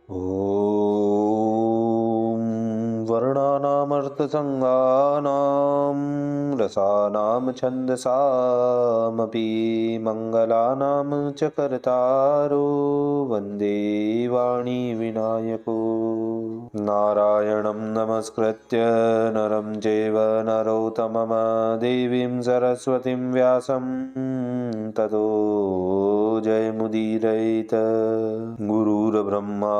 ॐ वर्णानामर्थसङ्गानां रसानां छन्दसामपि मङ्गलानां च कर्तारो वन्दे वाणी विनायको नारायणं नमस्कृत्य नरं चैव नरोत्तमं देवीं सरस्वतीं व्यासं ततो जयमुदीरयेत्। गुरुर्ब्रह्मा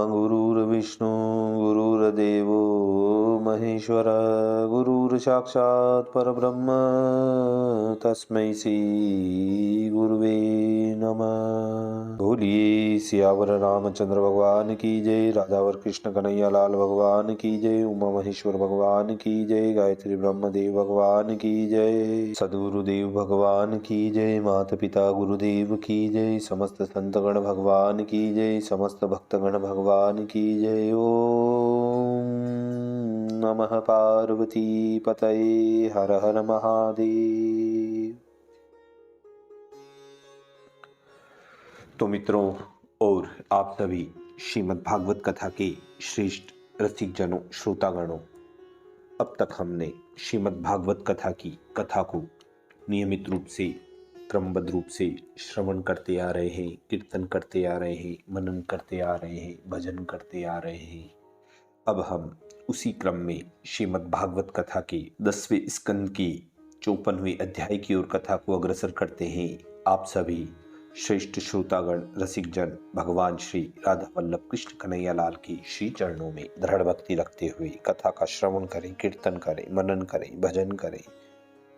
गुरुर्विष्णु गुरुर्देवो महेश्वर गुरुर्साक्षात् परब्रह्म तस्मै श्री गुरुवे नमः। बोलिए सियावर रामचंद्र भगवान की जय, राधावर कृष्ण कन्हैया लाल भगवान की जय, उमा महेश्वर भगवान की जय, गायत्री ब्रह्मदेव भगवान की जय, सदगुरुदेव भगवान की जय, माता पिता गुरुदेव की जय, समस्त संतगण भगवान की जय, समस्त भक्तगण भगवान की जय। ओम नमः पार्वती पतये, हर हर महादेव। तो मित्रों और आप सभी श्रीमद् भागवत कथा के श्रेष्ठ रसिक जनों, श्रोतागणों, अब तक हमने श्रीमद् भागवत कथा की कथा को नियमित रूप से क्रमबद्ध रूप से श्रवण करते आ रहे हैं, कीर्तन करते आ रहे हैं, मनन करते आ रहे हैं, भजन करते आ रहे हैं। अब हम उसी क्रम में श्रीमद् भागवत कथा के 10वें स्कंद की 54वें अध्याय की ओर कथा को अग्रसर करते हैं। आप सभी श्रेष्ठ श्रोतागण रसिक जन भगवान श्री राधा वल्लभ कृष्ण कन्हैया लाल की श्री चरणों में दृढ़ भक्ति रखते हुए कथा का श्रवण करें, कीर्तन करें, मनन करें, भजन करें।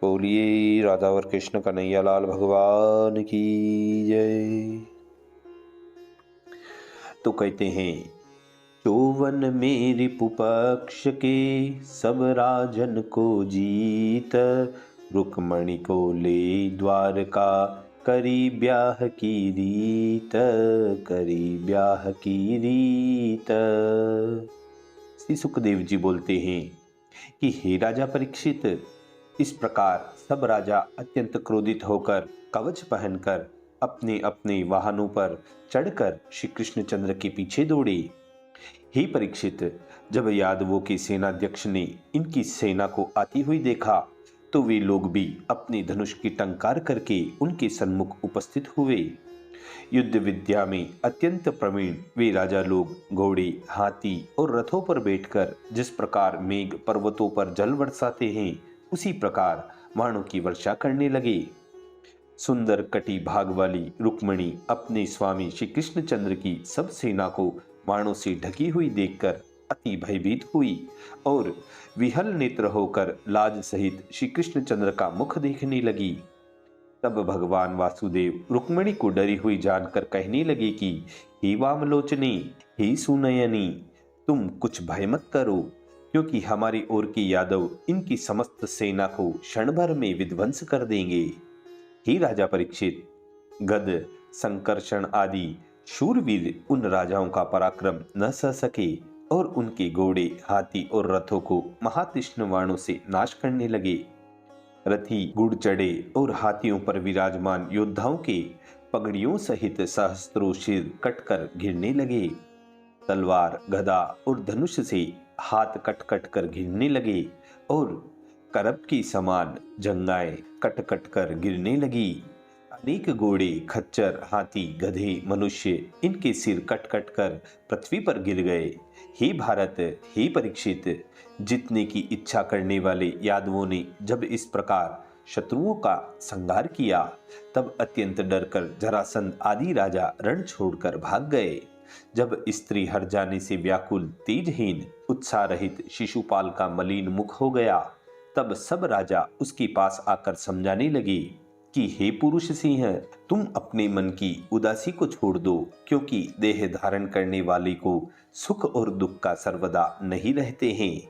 बोलिए राधावर कृष्ण कन्हैया लाल भगवान की जय। तो कहते हैं, चौवन में रिपुपक्ष के सब राजन को जीत, रुक्मणी को ले द्वारका करी ब्याह की रीत, करी ब्याह की रीत। श्री सुखदेव जी बोलते हैं कि हे राजा परीक्षित, इस प्रकार सब राजा अत्यंत क्रोधित होकर कवच पहनकर अपने अपने वाहनों पर चढ़कर श्री कृष्णचंद्र के पीछे दौड़े। हे परीक्षित, जब यादवों के सेनाध्यक्ष ने इनकी सेना को आती हुई देखा तो वे लोग भी अपने धनुष की टंकार करके उनके सन्मुख उपस्थित हुए। युद्ध विद्या में अत्यंत प्रवीण वे राजा लोग घोड़े, हाथी और रथों पर बैठकर जिस प्रकार मेघ पर्वतों पर जल बरसाते हैं, उसी प्रकार बाणों की वर्षा करने लगे। सुंदर कटी भाग वाली रुक्मणी अपने स्वामी श्री कृष्णचंद्र की सब सेना को बाणों से ढकी हुई देखकर अति भयभीत हुई और विहल नेत्र होकर लाज सहित श्री कृष्णचंद्र का मुख देखने लगी। तब भगवान वासुदेव रुक्मणी को डरी हुई जानकर कहने लगे कि हे वामलोचनी, हे सुनयनी, तुम कुछ भय मत करो, क्योंकि हमारी ओर के यादव इनकी समस्त सेना को क्षण भर में विध्वंस कर देंगे। हे राजा परीक्षित, गद, संकर्षण आदि शूरवीर उन राजाओं का पराक्रम न सह सके और उनके घोड़े, हाथी और रथों को महातीक्ष्ण बाणों से नाश करने लगे। रथी गुड़ चढ़े और हाथियों पर विराजमान योद्धाओं के पगड़ियों सहित सहस्त्रों सिर कटकर गिरने लगे। तलवार, गदा और धनुष से हाथ कट कट कर गिरने लगे और करब की समान जंगाएं कट कट कर गिरने लगी। अनेक घोड़े, खच्चर, हाथी, गधे, मनुष्य इनके सिर कट कट कर पृथ्वी पर गिर गए। हे भारत, हे परीक्षित, जितने की इच्छा करने वाले यादवों ने जब इस प्रकार शत्रुओं का संहार किया, तब अत्यंत डरकर जरासंध आदि राजा रण छोड़कर भाग गए। जब स्त्री हर जाने से व्याकुल, तेजहीन, उत्साह रहित शिशुपाल का मलिन मुख हो गया, तब सब राजा उसके पास आकर समझाने लगे कि हे पुरुष सिंह, तुम अपने मन की उदासी को छोड़ दो, क्योंकि देह धारण करने वाले को सुख और दुख का सर्वदा नहीं रहते हैं।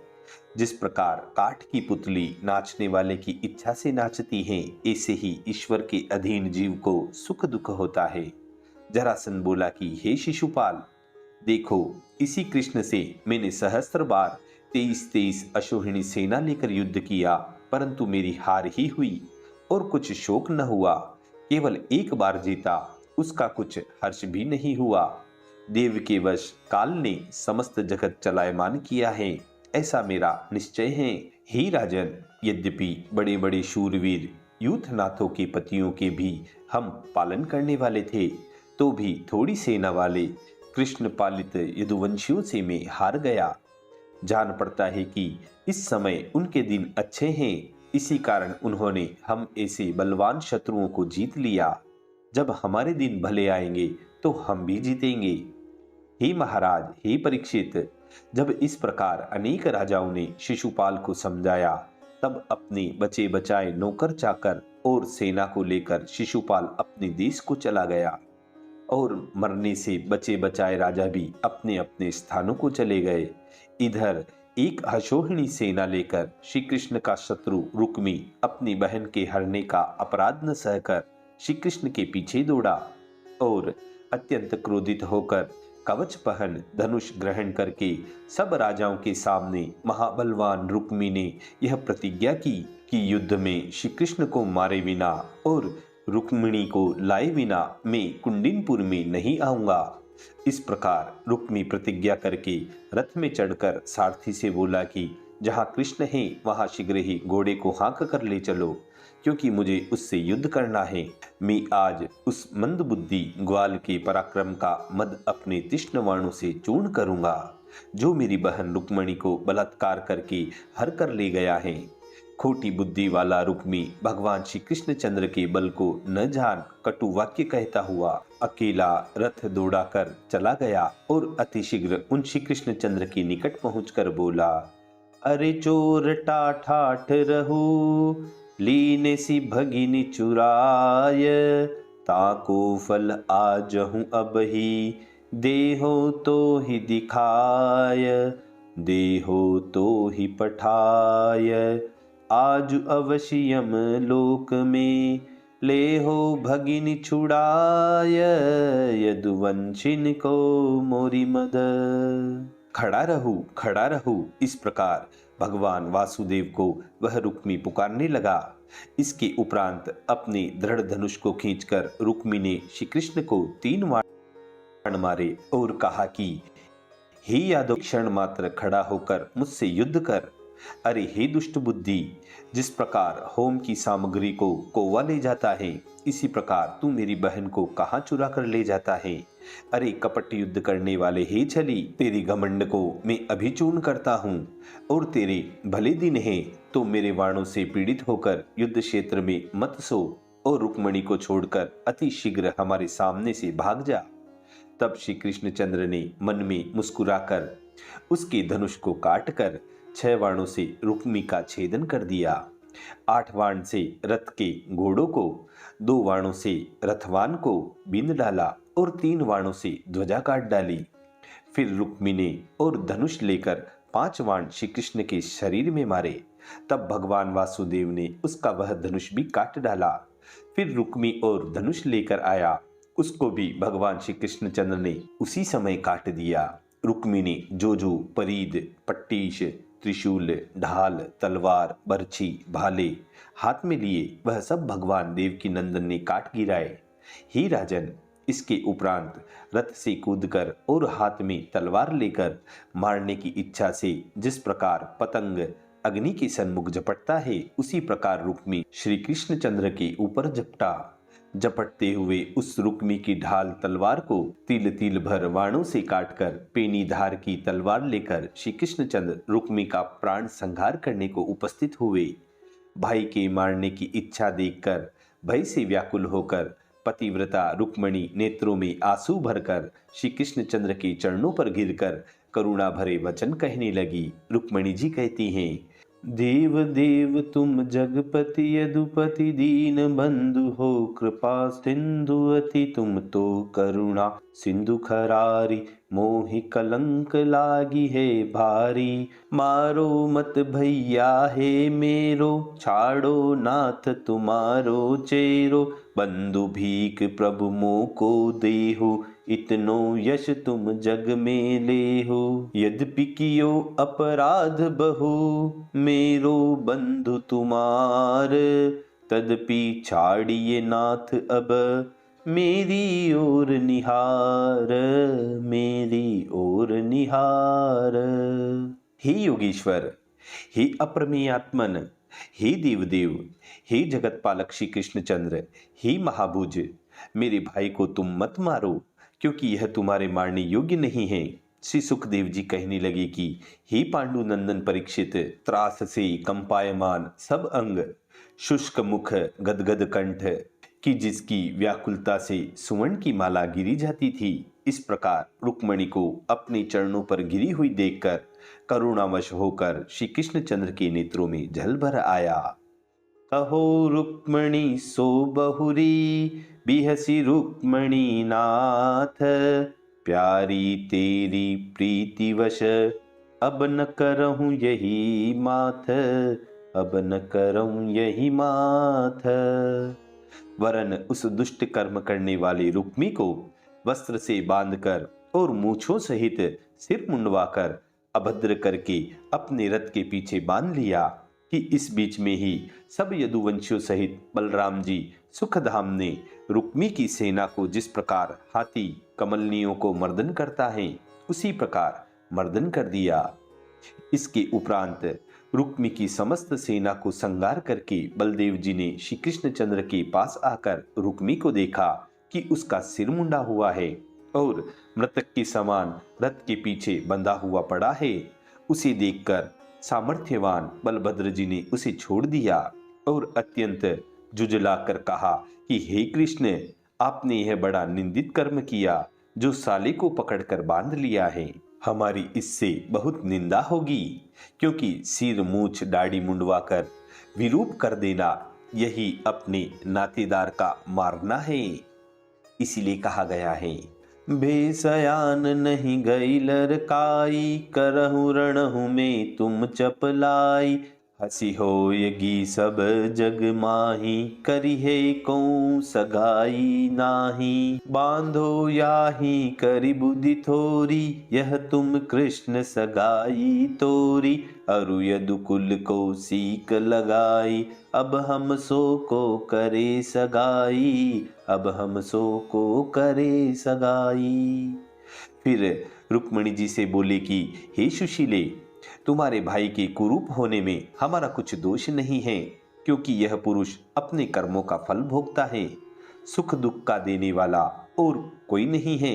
जिस प्रकार काठ की पुतली नाचने वाले की इच्छा से नाचती है, ऐसे ही ईश्वर के अधीन जीव को सुख दुख होता है। जरासंध बोला कि हे शिशुपाल, देखो, इसी कृष्ण से मैंने सहस्त्र बार 23 अशोहिणी सेना लेकर युद्ध किया, परंतु मेरी हार ही हुई और कुछ शोक न हुआ। केवल एक बार जीता, उसका कुछ हर्ष भी नहीं हुआ। देव के वश काल ने समस्त जगत चलायमान किया है, ऐसा मेरा निश्चय है। हे राजन, यद्यपि बड़े बड़े शूरवीर यूथनाथों के पतियों के भी हम पालन करने वाले थे, तो भी थोड़ी सेना वाले कृष्ण पालित यदुवंशियों से मैं हार गया। जान पड़ता है कि इस समय उनके दिन अच्छे हैं, इसी कारण उन्होंने हम ऐसे बलवान शत्रुओं को जीत लिया। जब हमारे दिन भले आएंगे तो हम भी जीतेंगे। हे महाराज, हे परीक्षित, जब इस प्रकार अनेक राजाओं ने शिशुपाल को समझाया, तब अपने बचे बचाए नौकर चाकर और सेना को लेकर शिशुपाल अपने देश को चला गया और मरने से बचे बचाए राजा भी अपने अपने स्थानों को चले गए। इधर एक अशोहिणी सेना लेकर श्री कृष्ण का शत्रु रुक्मी अपनी बहन के हरने का अपराध न सहकर श्री कृष्ण के पीछे दौड़ा और अत्यंत क्रोधित होकर कवच पहन धनुष ग्रहण करके सब राजाओं के सामने महाबलवान रुक्मी ने यह प्रतिज्ञा की कि युद्ध में श्री कृष्ण को मारे बिना और रुक्मिणी को लाए बिना मैं कुंडिनपुर में नहीं आऊंगा। इस प्रकार रुक्मी प्रतिज्ञा करके रथ में चढ़कर सारथी से बोला कि जहां कृष्ण है वहां शीघ्र ही घोड़े को हाँक कर ले चलो, क्योंकि मुझे उससे युद्ध करना है। मैं आज उस मंदबुद्धि ग्वाल के पराक्रम का मद अपने तीक्ष्ण बाणों से चूर्ण करूंगा, जो मेरी बहन रुक्मिणी को बलात्कार करके हर कर ले गया है। खोटी बुद्धि वाला रुक्मी भगवान श्री कृष्ण चंद्र के बल को न जान कटु वाक्य कहता हुआ अकेला रथ दौड़ा कर चला गया और अतिशीघ्र उन श्री कृष्ण चंद्र के निकट पहुंचकर बोला, अरे चोर ठाठ रहू, लीने सी भगिनी चुराय, ताको फल आज हूँ अब ही, देहो तो ही दिखाय, देहो तो ही पठाय, आज अवश्यम लोक में, ले हो भगिनी छुड़ाय, यदुवंशिन को मोरी मद। खड़ा रहू, इस प्रकार भगवान वासुदेव को वह रुक्मी पुकारने लगा। इसके उपरांत अपने दृढ़ धनुष को खींचकर रुक्मी ने श्री कृष्ण को 3 बाण मारे और कहा कि हे यादव, क्षण मात्र खड़ा होकर मुझसे युद्ध कर। अरे हे दुष्ट बुद्धि, जिस प्रकार होम की सामग्री को कौवा ले जाता है, इसी प्रकार तू मेरी बहन को कहां चुरा कर ले जाता है। अरे कपट युद्ध करने वाले हे छली, तेरी घमंड को मैं अभी चूर्ण करता हूं और तेरे भले दिन हैं तो मेरे बाणों से पीड़ित होकर युद्ध क्षेत्र में मत सो और रुक्मिणी को छोड़कर अति शीघ्र हमारे सामने से भाग जा। तब श्री कृष्णचंद्र ने मन में मुस्कुराकर उसके धनुष को काटकर 6 बाणों से रुक्मी का छेदन कर दिया। 8 बाण से रथ के घोड़ों को, 2 बाणों से रथवान को बींध डाला और 3 बाणों से ध्वजा काट डाली। फिर रुक्मी ने और धनुष लेकर 5 बाण श्री कृष्ण के शरीर में मारे। तब भगवान वासुदेव ने उसका वह धनुष भी काट डाला। फिर रुक्मी और धनुष लेकर आया, उसको भी भगवान श्री कृष्णचंद्र ने उसी समय काट दिया। रुक्मी ने जो परीद, पट्टीश, त्रिशूल, ढाल, तलवार, बर्छी, भाले हाथ में लिए वह सब भगवान देव की नंदन ने काट गिराए। हे राजन, इसके उपरांत रथ से कूदकर और हाथ में तलवार लेकर मारने की इच्छा से जिस प्रकार पतंग अग्नि के सन्मुख झपटता है, उसी प्रकार रुक्मी श्री कृष्णचंद्र के ऊपर झपटा। झपटते हुए उस रुक्मी की ढाल तलवार को तिल तिल भर बाणों से काटकर पेनी धार की तलवार लेकर श्री कृष्णचंद्र रुक्मी का प्राण संहार करने को उपस्थित हुए। भाई के मारने की इच्छा देखकर भय से व्याकुल होकर पतिव्रता रुक्मिणी नेत्रों में आंसू भरकर श्री कृष्णचंद्र के चरणों पर गिरकर करुणा भरे वचन कहने लगी। रुक्मिणी जी कहती हैं, देव देव तुम जगपति यदुपति दीन बंधु हो, कृपा सिंधु अति तुम तो करुणा सिंधु खरारी, मोहि कलंक लागी है भारी, मारो मत भैया है मेरो, छाड़ो नाथ तुम्हारो चेरो, बंधु भीख प्रभु मोको देहो, इतनो यश तुम जग में ले हो, यद्यपि कियो अपराध बहु, मेरो बंधु तुम्हार, तदपि छाड़िए नाथ अब, मेरी ओर निहार, मेरी ओर निहार। हे योगीश्वर, हे अप्रमेय आत्मन, हे देवदेव, हे जगत पालक श्री कृष्णचंद्र, हे महाभुज, मेरे भाई को तुम मत मारो, क्योंकि यह तुम्हारे मारने योग्य नहीं है। श्री सुखदेव जी कहने लगे कि हे पांडु नंदन परीक्षित, त्रास से कंपायमान सब अंग, शुष्क मुख, गदगद कंठ, कि जिसकी व्याकुलता से सुवर्ण की माला गिरी जाती थी, इस प्रकार रुक्मणी को अपने चरणों पर गिरी हुई देखकर करुणावश होकर श्री कृष्णचंद्र के नेत्रों में जल भर आया। कहो रुक्मणी सो बहुरी, बिहसी रुक्मणी नाथ, प्यारी तेरी प्रीतिवश, अब न करहूं यही माथ, अब न करहूं यही माथ। वरन उस दुष्ट कर्म करने वाले रुक्मी को वस्त्र से बांधकर और मूछों सहित सिर मुंडवाकर अभद्र करके अपने रथ के पीछे बांध लिया कि इस बीच में ही सब यदुवंशियों सहित बलराम जी सुखधाम ने रुक्मी की सेना को जिस प्रकार हाथी कमलनियों को मर्दन करता है उसी प्रकार मर्दन कर दिया। इसके उपरांत रुक्मी की समस्त सेना को संगार करके बलदेव जी ने श्री कृष्णचंद्र के पास आकर रुक्मी को देखा कि उसका सिर मुंडा हुआ है और मृतक के समान रथ के पीछे बंधा हुआ पड़ा है। उसे देखकर सामर्थ्यवान बलभद्र जी ने उसे छोड़ दिया और अत्यंत जुझलाकर कहा कि हे कृष्ण, आपने यह बड़ा निंदित कर्म किया जो साले को पकड़कर बांध लिया है। हमारी इससे बहुत निंदा होगी, क्योंकि सिर मूछ दाढ़ी मुंडवाकर विरूप कर देना यही अपने नातेदार का मारना है। इसीलिए कहा गया है, बेसयान नहीं गई लरकाई, करहु रणहु में तुम चपलाई, हसी होयगी सब जग माही, करी है को सगाई नाही, बांधो याही करी बुद्धि थोरी, यह तुम कृष्ण सगाई तोरी, अरु यदुकुल को सीक लगाई, अब हम सो को करे सगाई, अब हम सो को करे सगाई। फिर रुक्मणी जी से बोले कि हे सुशीले, तुम्हारे भाई के कुरूप होने में हमारा कुछ दोष नहीं है, क्योंकि यह पुरुष अपने कर्मों का फल भोगता है, सुख दुख का देने वाला और कोई नहीं है।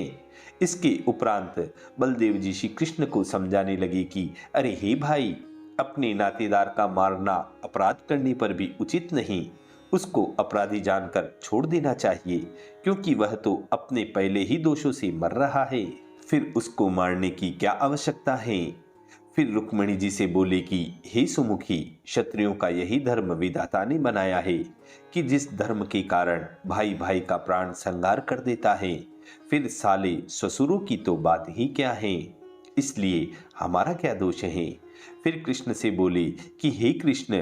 इसके उपरांत बलदेव जी श्री कृष्ण को समझाने लगे कि अरे हे भाई, अपने नातेदार का मारना अपराध करने पर भी उचित नहीं, उसको अपराधी जानकर छोड़ देना चाहिए, क्योंकि वह तो अपने पहले ही दोषों से मर रहा है, फिर उसको मारने की क्या आवश्यकता है। फिर रुक्मणी जी से बोले कि हे सुमुखी, क्षत्रियों का यही धर्म विधाता ने बनाया है कि जिस धर्म के कारण भाई भाई का प्राण संहार कर देता है, फिर साले ससुरों की तो बात ही क्या है, इसलिए हमारा क्या दोष है। फिर कृष्ण से बोले कि हे कृष्ण,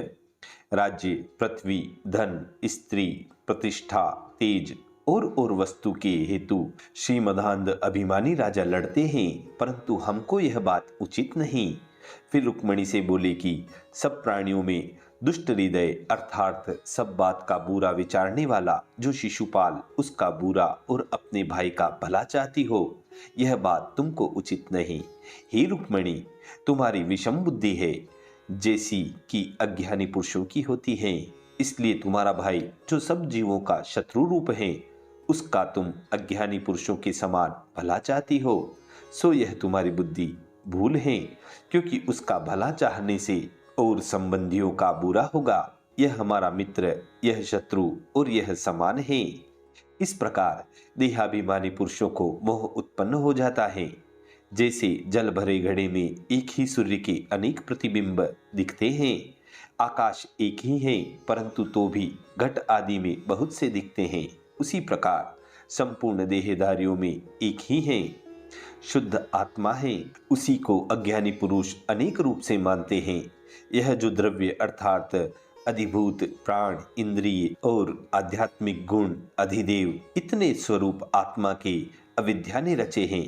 राज्य, पृथ्वी, धन, स्त्री, प्रतिष्ठा, तेज और वस्तु के हेतु श्रीमदानंद अभिमानी राजा लड़ते हैं, परंतु हमको यह बात उचित नहीं। फिर रुक्मणी से बोले कि सब प्राणियों में दुष्ट हृदय अर्थात सब बात का बुरा विचारने वाला जो शिशुपाल उसका बुरा और अपने भाई का भला चाहती हो, यह बात तुमको उचित नहीं। हे रुक्मणी, तुम्हारी विषम बुद्धि है, जैसी कि अज्ञानी पुरुषों की होती है, इसलिए तुम्हारा भाई जो सब जीवों का शत्रु रूप है, उसका तुम अज्ञानी पुरुषों के समान भला चाहती हो, सो यह तुम्हारी बुद्धि भूल है, क्योंकि उसका भला चाहने से और संबंधियों का बुरा होगा। यह हमारा मित्र, यह शत्रु और यह समान है। इस प्रकार देहाभिमानी पुरुषों को मोह उत्पन्न हो जाता है। जैसे जल भरे घड़े में एक ही सूर्य के अनेक प्रतिबिंब दिखते हैं, आकाश एक ही है परंतु तो भी घट आदि में बहुत से दिखते हैं, उसी प्रकार संपूर्ण देहधारियों में एक ही है, शुद्ध आत्मा है, उसी को अज्ञानी पुरुष अनेक रूप से मानते हैं। यह जो द्रव्य अर्थात अधिभूत, प्राण, इंद्रिय और आध्यात्मिक गुण, अधिदेव इतने स्वरूप आत्मा के अविद्या ने रचे हैं,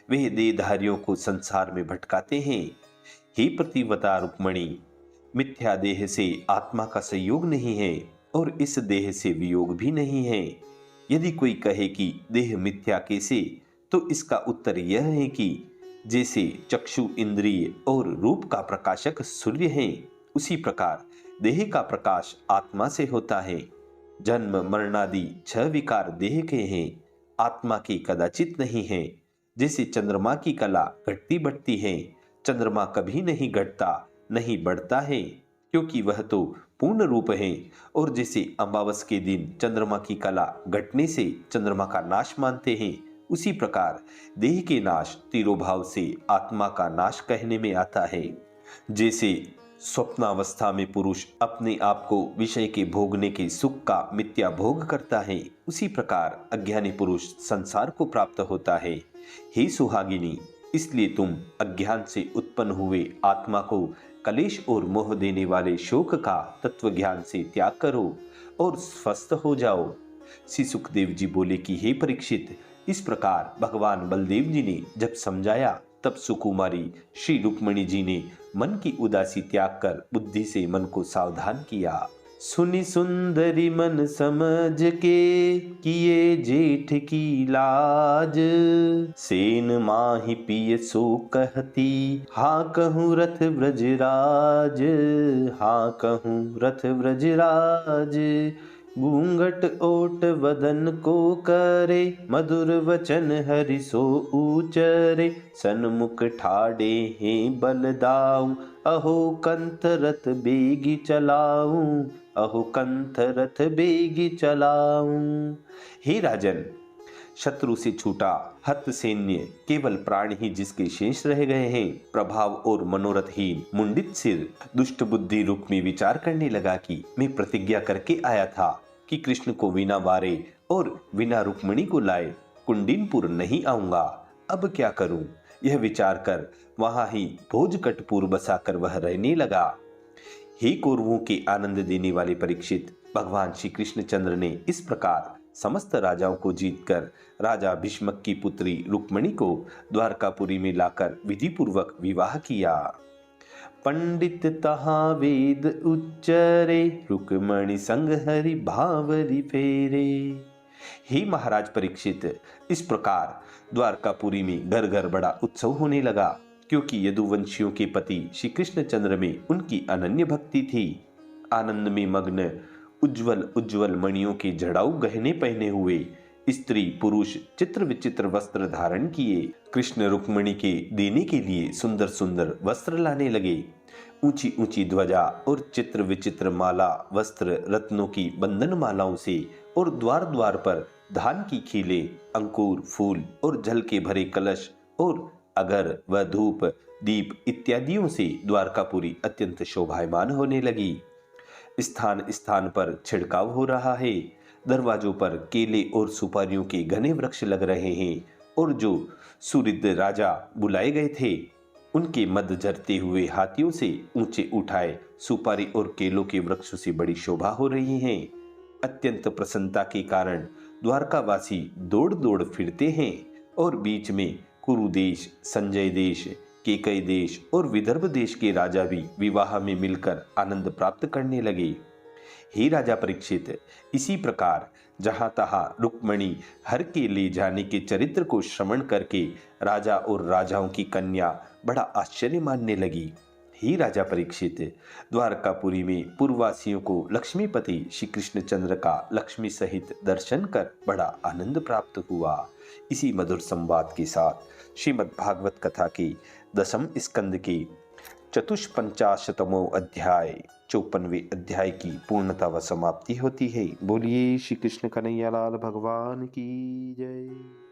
वे देहधारियों को संसार में भटकाते हैं। हे प्रतिवता रुक्मणी, मिथ्या देह से आत्मा का संयोग नहीं है और इस देह से वियोग भी नहीं है। यदि कोई कहे कि देह मिथ्या कैसे, तो इसका उत्तर यह है कि जैसे चक्षु इंद्रिय और रूप का प्रकाशक सूर्य है, उसी प्रकार देह का प्रकाश आत्मा से होता है। जन्म मरणादि छह विकार देह के हैं, आत्मा के कदाचित नहीं है। जैसे चंद्रमा की कला घटती बढ़ती है, चंद्रमा कभी नहीं घटता नहीं बढ़ता है, क्योंकि वह तो पूर्ण रूप है। और जैसे अमावस के दिन चंद्रमा की कला घटने से चंद्रमा का नाश मानते हैं, उसी प्रकार देह के नाश तिरोभाव से आत्मा का नाश कहने में आता है। जैसे स्वप्नावस्था में पुरुष अपने आप को विषय के भोगने के सुख का मिथ्या भोग करता है, उसी प्रकार अज्ञानी पुरुष संसार को प्राप्त होता है। हे सुहागिनी, इसलिए तुम अज्ञान से उत्पन्न हुए आत्मा को कलेश और मोह देने वाले शोक का तत्व ज्ञान से त्याग करो और स्वस्थ हो जाओ। श्री सुखदेव जी बोले कि हे परीक्षित, इस प्रकार भगवान बलदेव जी ने जब समझाया, तब सुकुमारी श्री रुक्मणी जी ने मन की उदासी त्याग कर बुद्धि से मन को सावधान किया। सुनी सुंदरी मन समझ के किए जेठ की लाज, सेन माही पिय सो कहती हाँ कहूँ रथ ब्रजराज, हाँ कहूँ रथ ब्रजराज। घूंघट ओट वदन को करे, मधुर वचन हरि सो ऊचरे, सन्मुख ठाड़े हैं बलदाऊं, अहो कंथ रथ बेगी चलाऊं, अहो कंथ रथ बेगी चलाऊं। हे राजन, शत्रु से छूटा हत सैन्य केवल प्राण ही जिसके शेष रह गए हैं, प्रभाव और मनोरथहीन मुंडित सिर दुष्ट बुद्धि रुक्मी विचार करने लगा कि मैं प्रतिज्ञा करके आया था कि कृष्ण को बिना वारे और बिना रुक्मिणी को लाए कुंडिनपुर नहीं आऊंगा, अब क्या करूं। यह विचार कर वहां ही भोजकटपुर बसाकर वह रहने लगा। हे कौरवों के आनंद देने वाले परीक्षित, भगवान श्री कृष्णचंद्र ने इस प्रकार समस्त राजाओं को जीतकर राजा भीष्मक की पुत्री रुक्मिणी को द्वारकापुरी में लाकर विधि पूर्वक विवाह किया। पंडित तहाँ वेद उच्चरे, रुक्मणी संग हरि भावरी फेरे। हे महाराज परीक्षित, इस प्रकार द्वारकापुरी में घर घर बड़ा उत्सव होने लगा, क्योंकि यदुवंशियों के पति श्री कृष्णचंद्र में उनकी अनन्य भक्ति थी। आनंद में मग्न उज्जवल उज्जवल मणियों के जड़ाऊ गहने पहने हुए स्त्री पुरुष चित्र विचित्र वस्त्र धारण किए कृष्ण रुक्मिणी के देने के लिए सुंदर सुंदर वस्त्र लाने लगे। ऊंची ऊंची ध्वजा और चित्र विचित्र माला वस्त्र रत्नों की बंधन मालाओं से और द्वार द्वार पर धान की खीले अंकुर फूल और जल के भरे कलश और अगर व धूप दीप इत्यादियों से द्वारकापुरी अत्यंत शोभायमान होने लगी। स्थान स्थान पर छिड़काव हो रहा है, दरवाजों पर केले और सुपारियों के घने वृक्ष लग रहे हैं और जो सुहृद राजा बुलाए गए थे उनके मद झरते हुए हाथियों से ऊंचे उठाए सुपारी और केलों के वृक्षों से बड़ी शोभा हो रही है। अत्यंत प्रसन्नता के कारण द्वारकावासी दौड़ दौड़ फिरते हैं और बीच में कुरु देश, संजय देश, केकई देश और विदर्भ देश के राजा भी विवाह में मिलकर आनंद प्राप्त करने लगे। हे राजा परीक्षित, इसी प्रकार जहां तहां रुक्मिणी हर के ले जाने के चरित्र को श्रवण करके राजा और राजाओं की कन्या बड़ा आश्चर्य मानने लगी। हे राजा परीक्षित, द्वारकापुरी में पूर्ववासियों को लक्ष्मीपति श्री कृष्णचंद्र का लक्ष्मी सहित दर्शन कर बड़ा आनंद प्राप्त हुआ। इसी मधुर संवाद के साथ श्रीमद् भागवत कथा के 10वें स्कंद के 54तमो अध्याय 54वें अध्याय की पूर्णता व समाप्ति होती है। बोलिए श्री कृष्ण कन्हैया लाल भगवान की जय।